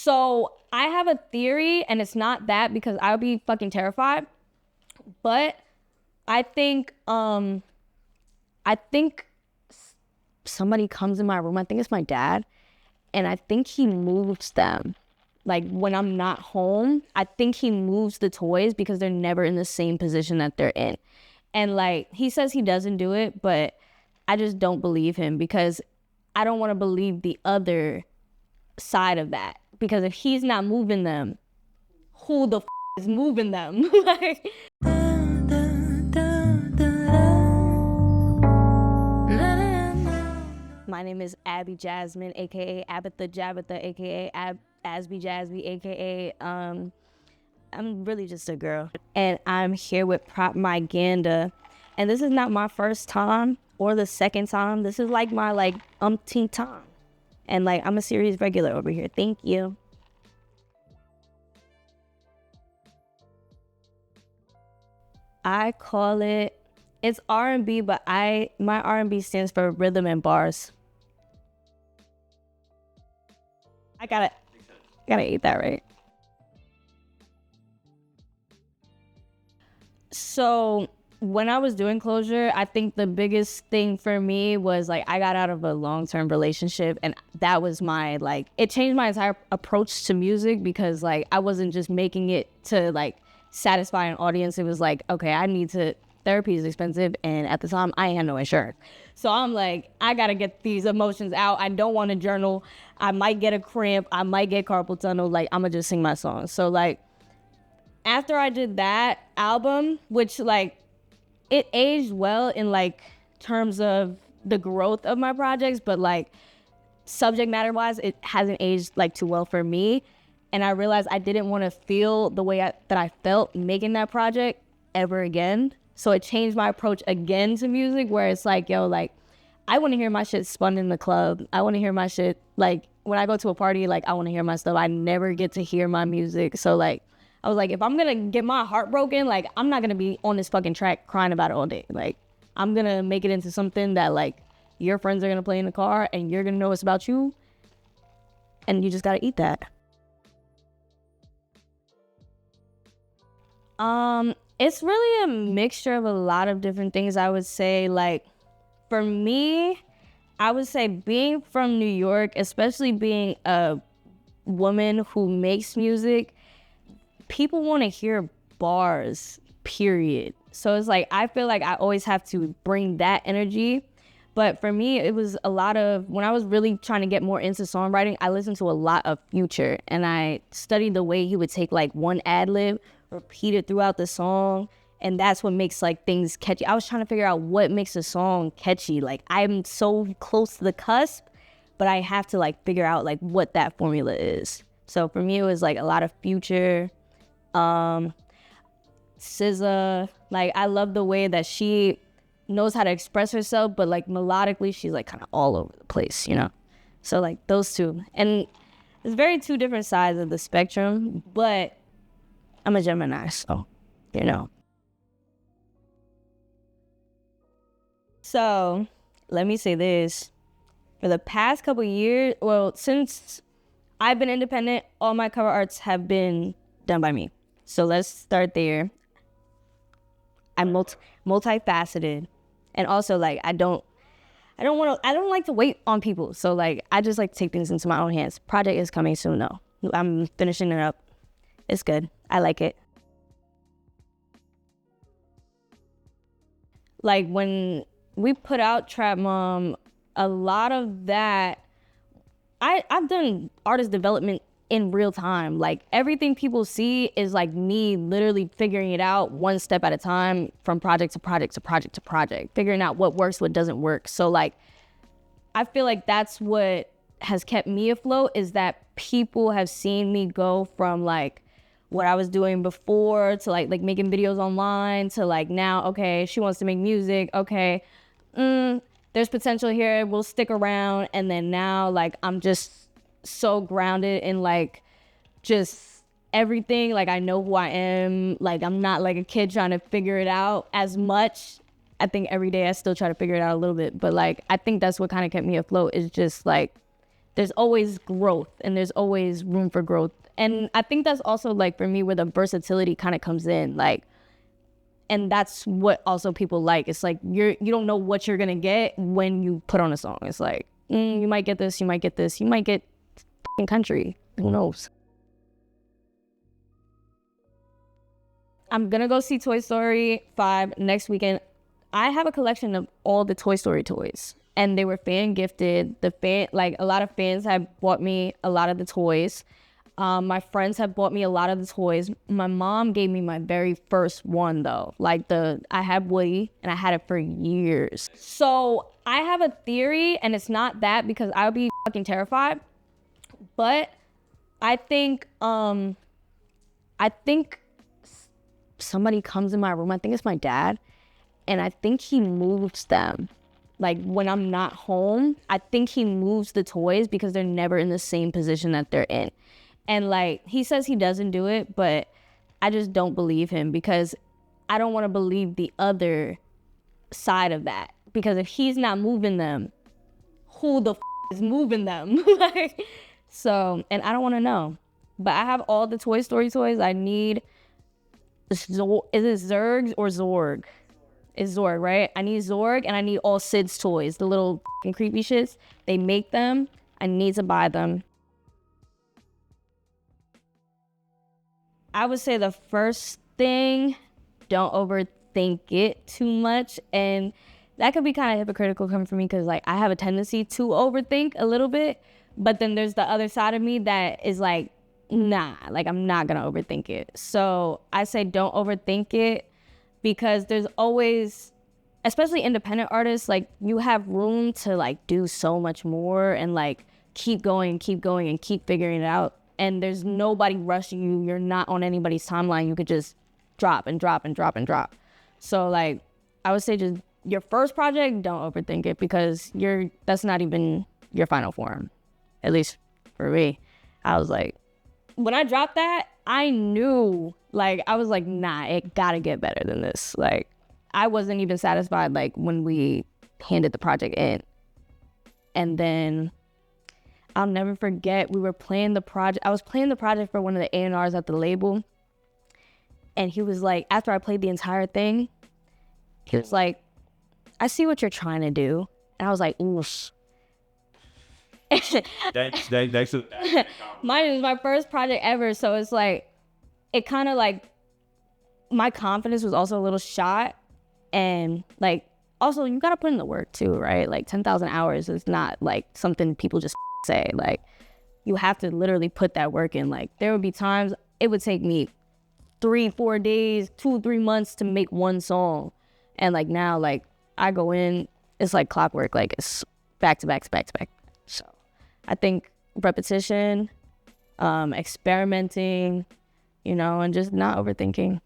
So I have a theory, and it's not that because I would be fucking terrified. But I think somebody comes in my room. I think it's my dad, and I think he moves them. Like when I'm not home, I think he moves the toys because they're never in the same position that they're in. And like he says he doesn't do it, but I just don't believe him because I don't want to believe the other side of that. Because if he's not moving them, who the is moving them? Like, my name is Abby Jasmine, aka Abatha Jabatha, aka Abby Jasmine, aka I'm really just a girl. And I'm here with Propmyganda. And this is not my first time or the second time. This is like my umpteenth time. And like I'm a series regular over here. Thank you. I call it's R&B, but my R&B stands for rhythm and bars. I gotta eat that right. So when I was doing Closure, I think the biggest thing for me was like I got out of a long-term relationship, and that was my it changed my entire approach to music because like I wasn't just making it to like satisfy an audience. It was like, okay, therapy is expensive, and at the time I had no insurance. So I'm like, I gotta get these emotions out. I don't want to journal. I might get a cramp. I might get carpal tunnel. Like I'm gonna just sing my songs. So like after I did that album, which like it aged well in like terms of the growth of my projects, but like subject matter wise, it hasn't aged like too well for me. And I realized I didn't want to feel the way that I felt making that project ever again. So it changed my approach again to music, where it's like, yo, like I want to hear my shit spun in the club. I want to hear my shit like when I go to a party, like I want to hear my stuff. I never get to hear my music. So like I was like, if I'm gonna get my heart broken, like I'm not gonna be on this fucking track crying about it all day. Like I'm gonna make it into something that like your friends are gonna play in the car and you're gonna know it's about you, and you just gotta eat that. It's really a mixture of a lot of different things. I would say, like, for me, I would say being from New York, especially being a woman who makes music, people want to hear bars, period. So it's like, I feel like I always have to bring that energy. But for me, it was a lot of, when I was really trying to get more into songwriting, I listened to a lot of Future, and I studied the way he would take like one ad lib, repeat it throughout the song, and that's what makes like things catchy. I was trying to figure out what makes a song catchy. Like I'm so close to the cusp, but I have to like figure out like what that formula is. So for me, it was like a lot of Future, SZA. Like I love the way that she knows how to express herself, but like melodically, she's like kind of all over the place, you know? So like those two. And it's very two different sides of the spectrum, but I'm a Gemini, so, you know. So let me say this. For the past couple of years, well, since I've been independent, all my cover arts have been done by me. So let's start there. I'm multifaceted. And also like I don't like to wait on people. So like I just like to take things into my own hands. Project is coming soon though. I'm finishing it up. It's good. I like it. Like when we put out Trap Mom, a lot of that, I've done artist development in real time. Like everything people see is like me literally figuring it out one step at a time, from project to project to project to project, figuring out what works, what doesn't work. So like, I feel like that's what has kept me afloat, is that people have seen me go from like what I was doing before to like making videos online to like now, okay, she wants to make music. Okay, there's potential here. We'll stick around. And then now like I'm just so grounded in like just everything. Like I know who I am. Like I'm not like a kid trying to figure it out as much. I think every day I still try to figure it out a little bit. But like I think that's what kind of kept me afloat, is just like there's always growth and there's always room for growth. And I think that's also like for me where the versatility kind of comes in, like, and that's what also people like. It's like you don't know what you're gonna get when you put on a song. It's like you might get this, you might get this, you might get f***ing country. Who knows? I'm gonna go see Toy Story 5 next weekend. I have a collection of all the Toy Story toys, and they were fan gifted. Like a lot of fans have bought me a lot of the toys. My friends have bought me a lot of the toys. My mom gave me my very first one though. Like I had Woody and I had it for years. So I have a theory, and it's not that because I would be fucking terrified, but I think somebody comes in my room. I think it's my dad, and I think he moves them. Like when I'm not home, I think he moves the toys because they're never in the same position that they're in. And like he says he doesn't do it, but I just don't believe him because I don't want to believe the other side of that. Because if he's not moving them, who the is moving them? Like, so, and I don't want to know. But I have all the Toy Story toys. I need is it Zurg or Zorg? It's Zorg, right? I need Zorg, and I need all Sid's toys, the little creepy shits. They make them. I need to buy them. I would say the first thing, don't overthink it too much. And that could be kind of hypocritical coming from me because like I have a tendency to overthink a little bit. But then there's the other side of me that is like, nah, like I'm not going to overthink it. So I say don't overthink it because there's always, especially independent artists, like you have room to like do so much more and like keep going and keep figuring it out. And there's nobody rushing you. You're not on anybody's timeline. You could just drop and drop and drop and drop. So like, I would say just your first project, don't overthink it because that's not even your final form. At least for me. I was like, when I dropped that, I knew, like, I was like, nah, it gotta get better than this. Like, I wasn't even satisfied, like, when we handed the project in. And then I'll never forget, we were playing the project. I was playing the project for one of the A&Rs at the label. And he was like, after I played the entire thing, he was like, I see what you're trying to do. And I was like, oof. Mine is my first project ever. So it's like, it kind of like, my confidence was also a little shot. And like, also you got to put in the work too, right? Like 10,000 hours is not like something people just say. Like you have to literally put that work in. Like there would be times it would take me 3-4 days, 2-3 months to make one song. And like now, like I go in, it's like clockwork, like it's back to back to back to back. So I think repetition, experimenting, and just not overthinking.